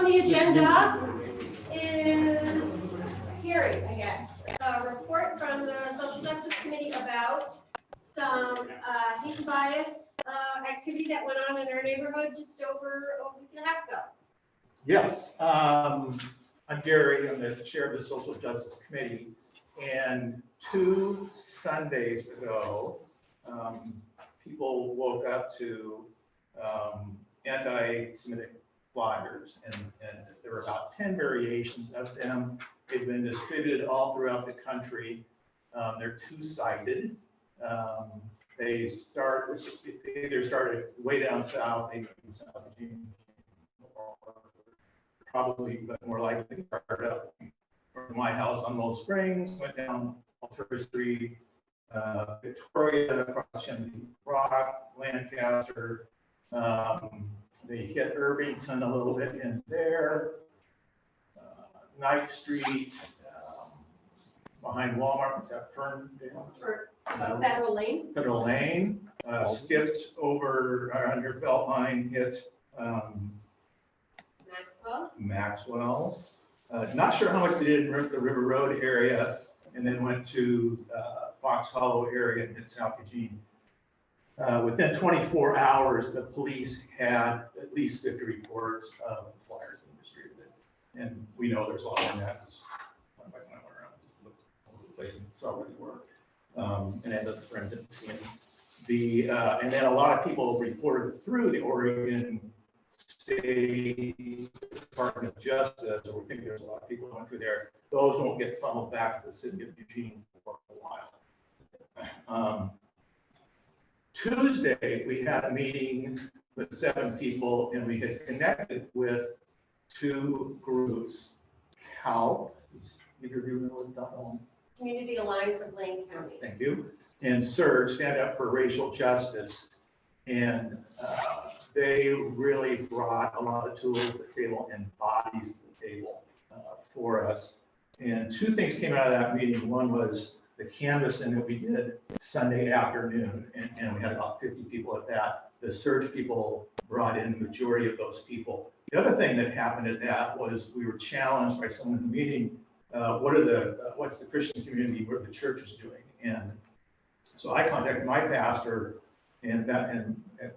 the agenda is hearing, I guess, a report from the Social Justice Committee about some hate and bias activity that went on in our neighborhood just over a week and a half ago. Yes, I'm Gary. I'm the chair of the Social Justice Committee. And 2 Sundays ago, people woke up to anti-Semitic flyers, and there were about 10 variations of them. They've been distributed all throughout the country. They're two-sided. They either started way down south, maybe in South Virginia, probably, but more likely started up from my house on Mill Springs, went down Altura Street, Victoria, across Chimney Rock, Lancaster. They hit Irvington a little bit in there, Knight Street, behind Walmart, is that Ferndale? Federal Lane. Federal Lane, skipped over under Beltline, hit Maxwell. Not sure how much they did in the River Road area, and then went to Fox Hollow area and hit South Eugene. Within 24 hours, the police had at least 50 reports of flyers being distributed. And we know there's a lot of that, because one by one I went around and just looked all over the place and saw where they were. And ended up friends at the and then a lot of people reported through the Oregon State Department of Justice, or we think there's a lot of people going through there. Those won't get funneled back to the city of Eugene for a while. Tuesday, we had a meeting with 7 people, and we had connected with 2 groups. CALP, either of you know what that? Community Alliance of Lane County. Thank you. And SURJ, Stand Up for Racial Justice. And they really brought a lot of tools to the table and bodies to the table for us. And 2 things came out of that meeting. One was the canvassing that we did Sunday afternoon, and we had about 50 people at that. The SURJ people brought in the majority of those people. The other thing that happened at that was we were challenged by someone in the meeting, what's the Christian community, what are the churches doing? And so I contacted my pastor, and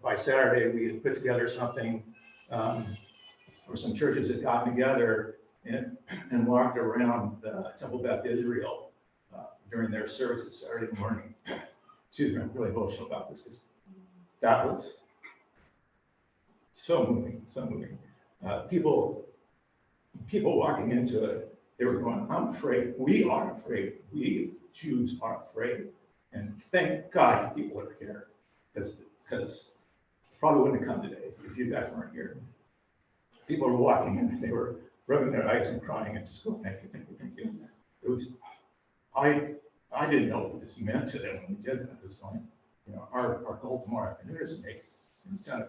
by Saturday we had put together something where some churches had gotten together and walked around Temple Beth Israel during their services Saturday morning. Excuse me, I'm really emotional about this because that was so moving, so moving. People walking into it, they were going, I'm afraid, we are afraid, we Jews are afraid. And thank God people are here, because probably wouldn't have come today if you guys weren't here. People were walking in, they were rubbing their eyes and crying and just going, thank you, thank you, thank you. It was, I didn't know what this meant to them when we did that. It was going, you know, our goal tomorrow afternoon is to make Santa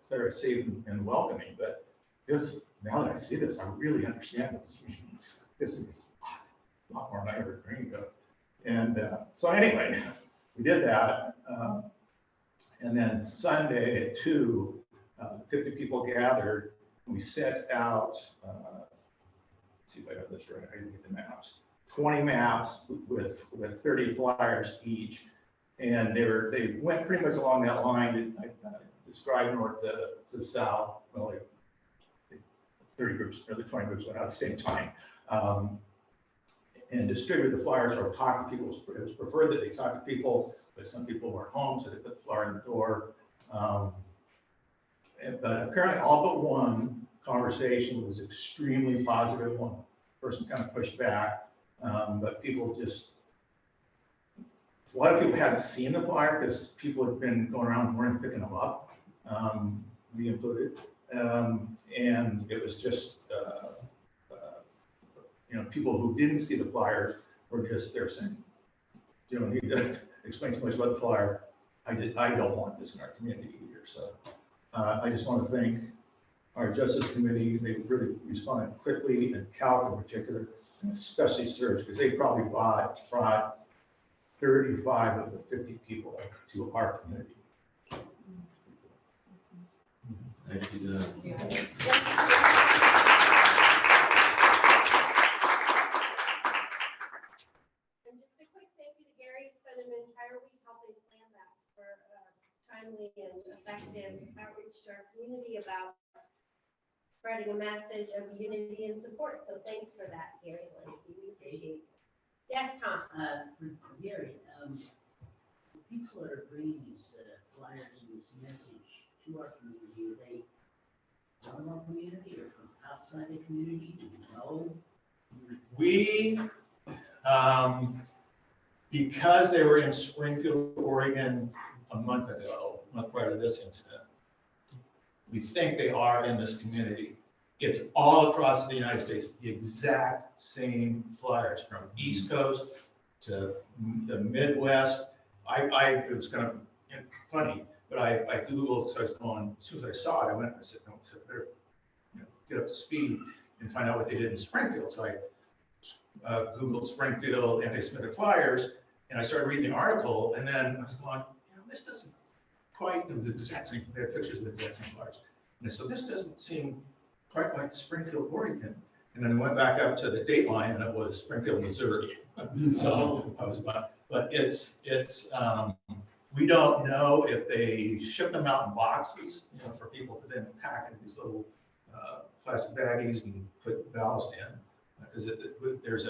Clara safe and welcoming. But this, now that I see this, I really understand what this means. This means a lot more than I ever dreamed of. And so anyway, we did that. And then Sunday at 2, 50 people gathered. We sent out, let's see if I got this right, I didn't get the maps. 20 maps with 30 flyers each. And they went pretty much along that line. I described north to south. Well, like 30 groups, or the 20 groups went out at the same time. And distributed the flyers or talk to people. It was preferred that they talk to people, but some people were home, so they put the flyer in the door. But apparently all but one conversation was extremely positive. One person kind of pushed back, but people just, a lot of people hadn't seen the flyer because people had been going around the morning picking them up, me included. And it was just, you know, people who didn't see the flyers were just there saying, you don't need to explain too much about the flyer. I don't want this in our community either. So I just want to thank our Justice Committee. They really responded quickly, and CALC in particular, and especially SURJ, because they probably brought 35 of the 50 people to our community. Thank you. spreading a message of unity and support. So thanks for that, Gary and Lindsay. We appreciate it. Yes, Tom? For Gary, people that are bringing these flyers and this message to our community, are they from our community or from outside the community? Do you know? We, because they were in Springfield, Oregon a month prior to this incident, we think they are in this community. It's all across the United States, the exact same flyers from East Coast to the Midwest. It was kind of funny, but I Googled, so I was going, as soon as I saw it, I said, no, I better get up to speed and find out what they did in Springfield. So I Googled Springfield anti-Semitic flyers, and I started reading the article, and then I was going, this doesn't quite, it was the exact same, they had pictures of the exact same flyers. And so this doesn't seem quite like Springfield, Oregon. And then I went back up to the date line, and it was Springfield, Missouri. So I was, but it's we don't know if they ship them out in boxes, for people to then pack in these little plastic baggies and put ballast in. Because there's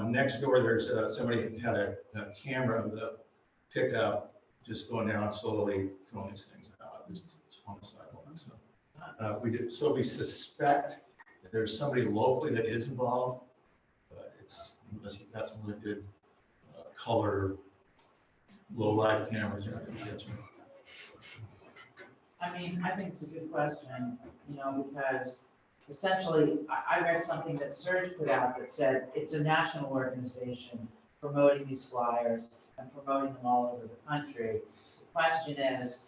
next door, there's somebody had a camera of the pickup just going down slowly, throwing these things out just on the sidewalk. So we suspect that there's somebody locally that is involved, but it's unless you've got some really good color, low light cameras, you're not going to catch them. I mean, I think it's a good question, because essentially, I read something that Serge put out that said it's a national organization promoting these flyers and promoting them all over the country. The question is,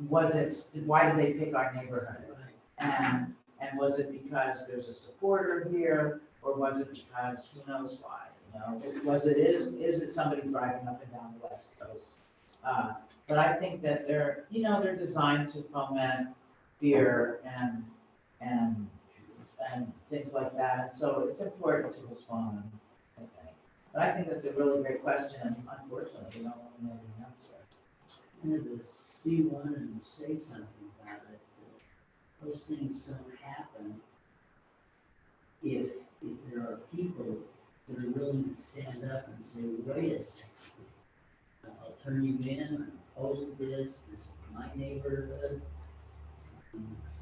why did they pick our neighborhood? And was it because there's a supporter here, or was it because who knows why? Is it somebody driving up and down the West Coast? But I think that they're designed to foment fear and things like that. So it's important to respond, I think. But I think that's a really great question, and unfortunately, we don't really know the answer. And to see one and say something about it, those things don't happen if there are people that are willing to stand up and say, wait a second, I'll turn you in, I'm opposed to this is my neighborhood.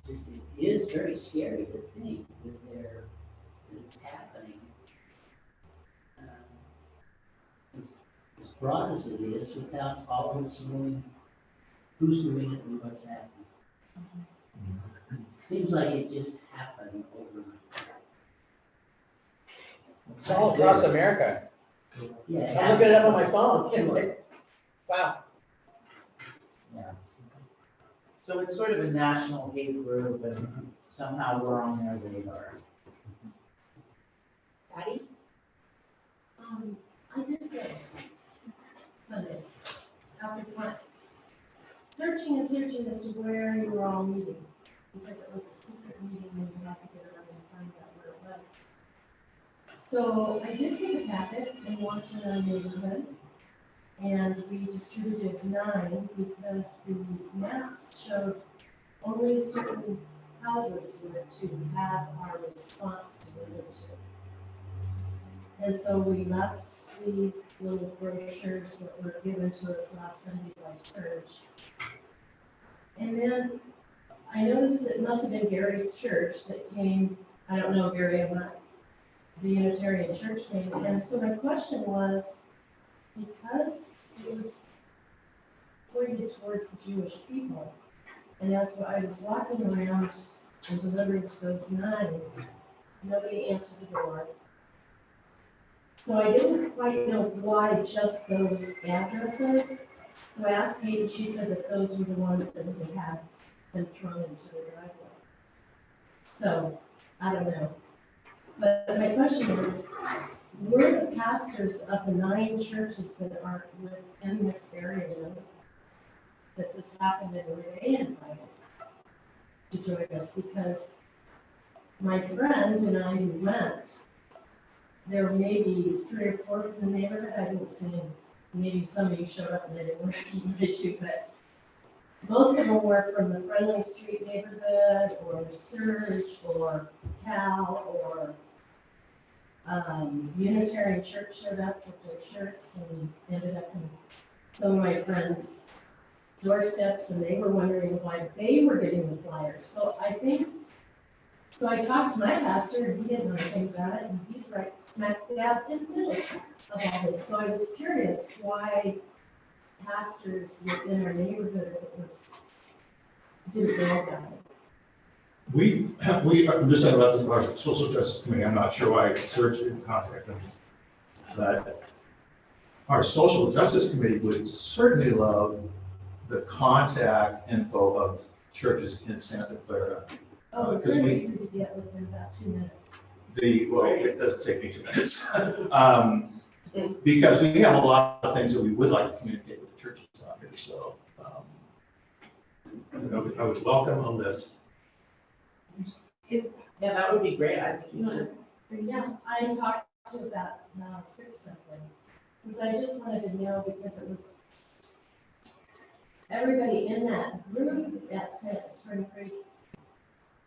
It is very scary to think that it's happening. As broad as it is, without all of us knowing who's doing it and what's happening. Seems like it just happened overnight. It's all across America. Yeah. I'm looking it up on my phone. Sure. Wow. Yeah. So it's sort of a national hate group, and somehow we're on their radar. Patty? I did this Sunday after fun, searching as to where you were all meeting, because it was a secret meeting and you had to get around and find out where it was. So I did take a packet and walked around the neighborhood, and we distributed 9 because the maps showed only certain houses were to have our response delivered to. And so we left the little brochures that were given to us last Sunday by Serge. And then I noticed that it must have been Gary's church that came. I don't know, Gary, I'm not, the Unitarian Church came. And so my question was, because it was pointed towards the Jewish people, and as I was walking around and delivering to those 9, nobody answered the door. So I didn't quite know why just those addresses. So I asked Kate, and she said that those were the ones that had been thrown into the driveway. So, I don't know. But my question is, were the pastors of the 9 churches that are within this area that this happened, and were they invited to join us? Because my friend and I who went, there were maybe 3 or 4 from the neighborhood. I didn't see, maybe some of you showed up and I didn't recognize you, but most of them were from the Friendly Street neighborhood, or Surge, or Cal, or Unitarian Church showed up with their shirts and ended up in some of my friends' doorsteps, and they were wondering why they were getting the flyers. So I talked to my pastor, and he didn't know anything about it, and he's right smack dab in the middle of all this. So I was curious why pastors within our neighborhood didn't know about it. I'm just talking about our social justice committee. I'm not sure why Serge didn't contact them. But our social justice committee would certainly love the contact info of churches in Santa Clara. Oh, it's Because very easy to get within about 2 minutes. Well, it does take me 2 minutes. Because we have a lot of things that we would like to communicate with the churches out here, so I would welcome a list. Yeah, that would be great. I think you should. Yeah, I talked to about 6 of them, because I just wanted to know, because it was everybody in that group at Spring Creek.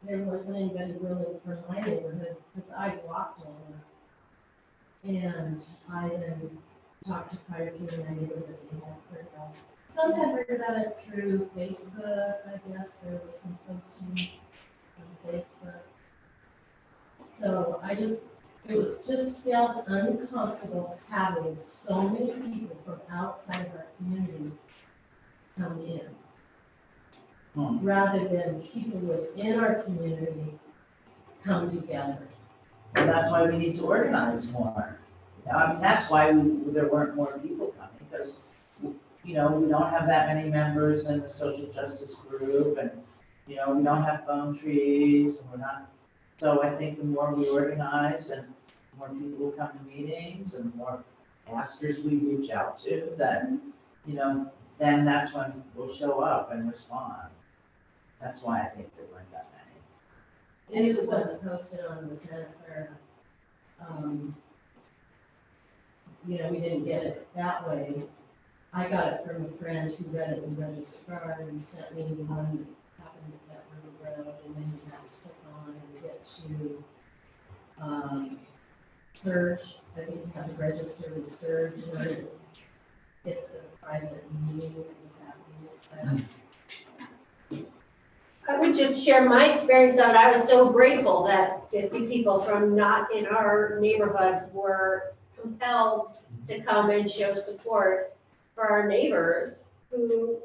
There wasn't anybody really from my neighborhood, because I walked over. And I then talked to quite a few in my neighborhood that they hadn't heard about. Some had heard about it through Facebook, I guess. There was some postings on Facebook. So it was just felt uncomfortable having so many people from outside of our community come in. Rather than people within our community come together. And that's why we need to organize more. I mean, that's why there weren't more people coming, because, we don't have that many members in the social justice group, and, we don't have phone trees, and we're not, so I think the more we organize and more people come to meetings and more pastors we reach out to, then, then that's when we'll show up and respond. That's why I think there weren't that many. It just wasn't posted on the Santa Clara. We didn't get it that way. I got it from a friend who read it in the registrar and sent me the one that happened at that river road, and then you have to click on and get to Surge. I think you have to register with Surge in order to get the private meeting that was happening. I would just share my experience of it. I was so grateful that 50 people from not in our neighborhood were compelled to come and show support for our neighbors who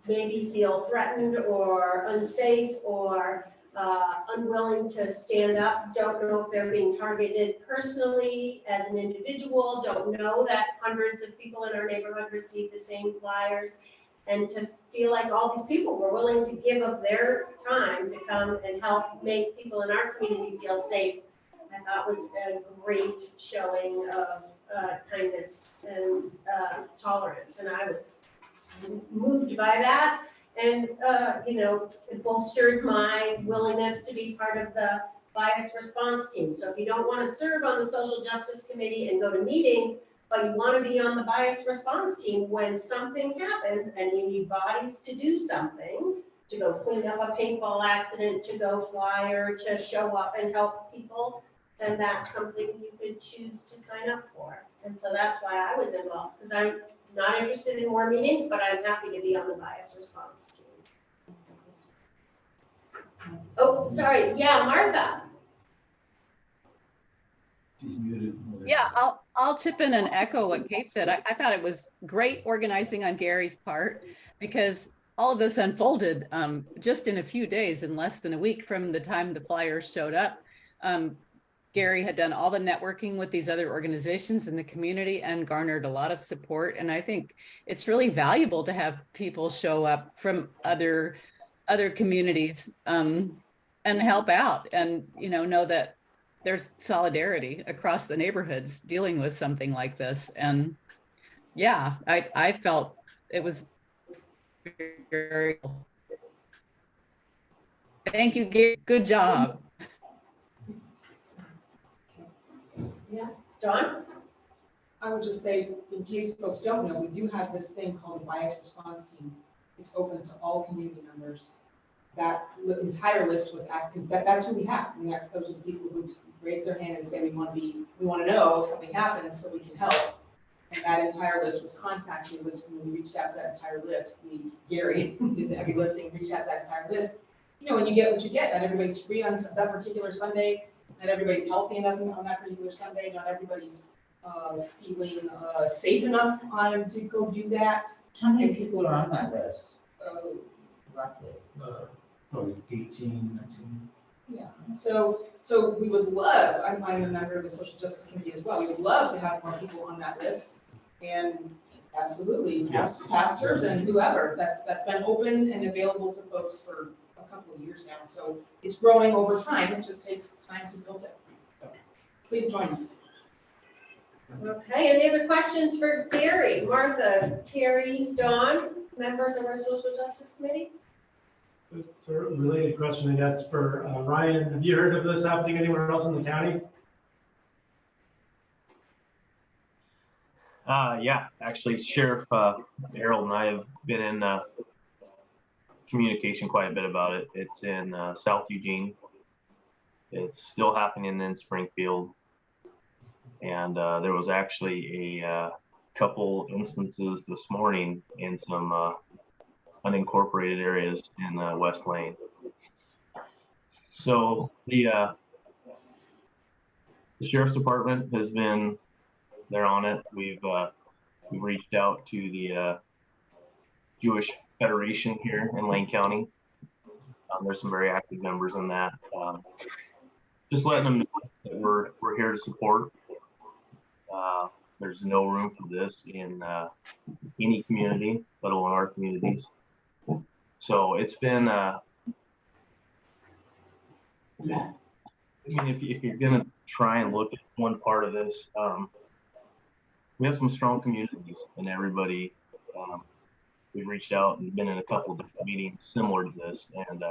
maybe feel threatened or unsafe or unwilling to stand up, don't know if they're being targeted personally as an individual, don't know that hundreds of people in our neighborhood receive the same flyers, and to feel like all these people were willing to give up their time to come and help make people in our community feel safe, I thought was a great showing of kindness and tolerance. And I was moved by that. And, it bolstered my willingness to be part of the bias response team. So if you don't want to serve on the social justice committee and go to meetings, but you want to be on the bias response team when something happens and you need bodies to do something, to go clean up a paintball accident, to go flyer, to show up and help people, then that's something you could choose to sign up for. And so that's why I was involved, because I'm not interested in more meetings, but I'm happy to be on the bias response team. Oh, sorry. Yeah, Martha. Yeah, I'll chip in and echo what Kate said. I thought it was great organizing on Gary's part, because all of this unfolded just in a few days, in less than a week from the time the flyers showed up. Gary had done all the networking with these other organizations in the community and garnered a lot of support. And I think it's really valuable to have people show up from other communities and help out, and know that there's solidarity across the neighborhoods dealing with something like this. And yeah, I felt it was very, thank you, Gary. Good job. Yeah, John? I would just say, in case folks don't know, we do have this thing called the bias response team. It's open to all community members. That entire list was active, that's who we have. I mean, those are the people who raise their hand and say, we want to know if something happens so we can help. And that entire list was contacted, when we reached out to that entire list, Gary did the heavy lifting, reached out to that entire list. You know, when you get what you get, not everybody's free on that particular Sunday, not everybody's healthy enough on that particular Sunday, not everybody's feeling safe enough to go do that. How many people are on that list? Roughly. Probably 18, 19. Yeah, so we would love, I'm a member of the Social Justice Committee as well, we would love to have more people on that list. And absolutely, Yes. pastors and whoever, that's been open and available to folks for a couple of years now. So it's growing over time, it just takes time to build it. So please join us. Okay, any other questions for Gary, Martha, Terry, Dawn, members of our Social Justice Committee? It's a related question, I guess, for Ryan. Have you heard of this happening anywhere else in the county? Yeah, actually, Sheriff Harold and I have been in communication quite a bit about it. It's in South Eugene. It's still happening in Springfield. And there was actually a couple instances this morning in some unincorporated areas in West Lane. So the Sheriff's Department has been, they're on it. We've reached out to the Jewish Federation here in Lane County. There's some very active members in that. Just letting them know that we're here to support. There's no room for this in any community, let alone our communities. So it's been, I mean, if you're gonna try and look at one part of this, we have some strong communities, and everybody, we've reached out and been in a couple of different meetings similar to this, and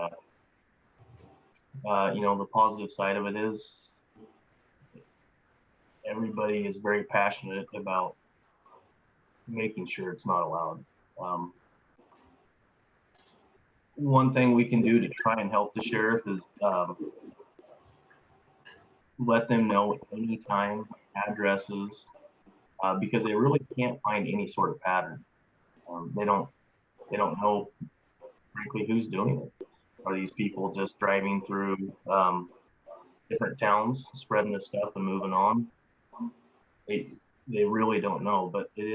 you know, the positive side of it is everybody is very passionate about making sure it's not allowed. One thing we can do to try and help the sheriff is let them know anytime, addresses, because they really can't find any sort of pattern. They don't know, frankly, who's doing it. Are these people just driving through different towns, spreading this stuff and moving on? They really don't know, but it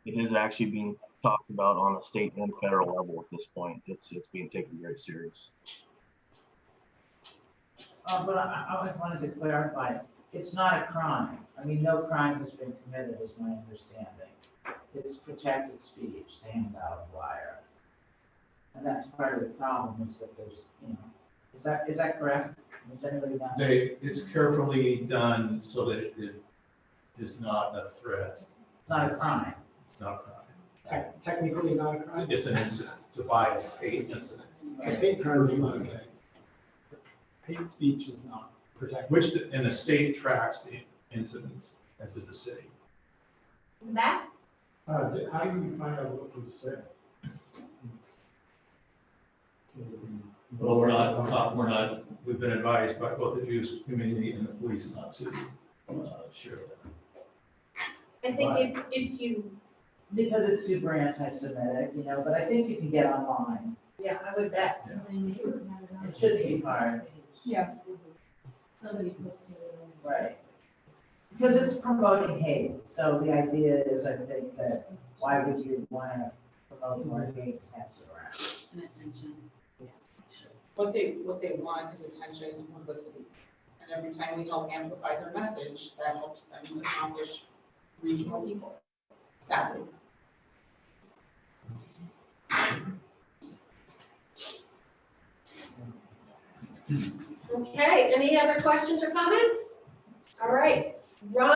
is actually being talked about on a state and federal level at this point. It's being taken very serious. But I wanted to clarify, it's not a crime. I mean, no crime has been committed, is my understanding. It's protected speech to hand out a flyer. And that's part of the problem, is that there's, you know, is that correct? Is anybody done? It's carefully done so that it is not a threat. It's not a crime. It's not a crime. Technically not a crime. It's an incident. It's a bias hate incident. I hate crime is not okay. Hate speech is not protected. And the state tracks the incidents as did the city. Matt? How do you find out what was said? Well, we've been advised by both the Jewish community and the police not to share that. I think if you, Because it's super anti-Semitic, you know, but I think you can get online. yeah, I would bet. It shouldn't be hard. Yeah. Somebody posted it on. Right. Because it's promoting hate. So the idea is, I think, that why would you want to promote more hate attempts around? And attention. What they want is attention and publicity. And every time we help amplify their message, that helps them accomplish reach more people, sadly. Okay, any other questions or comments? All right, Ron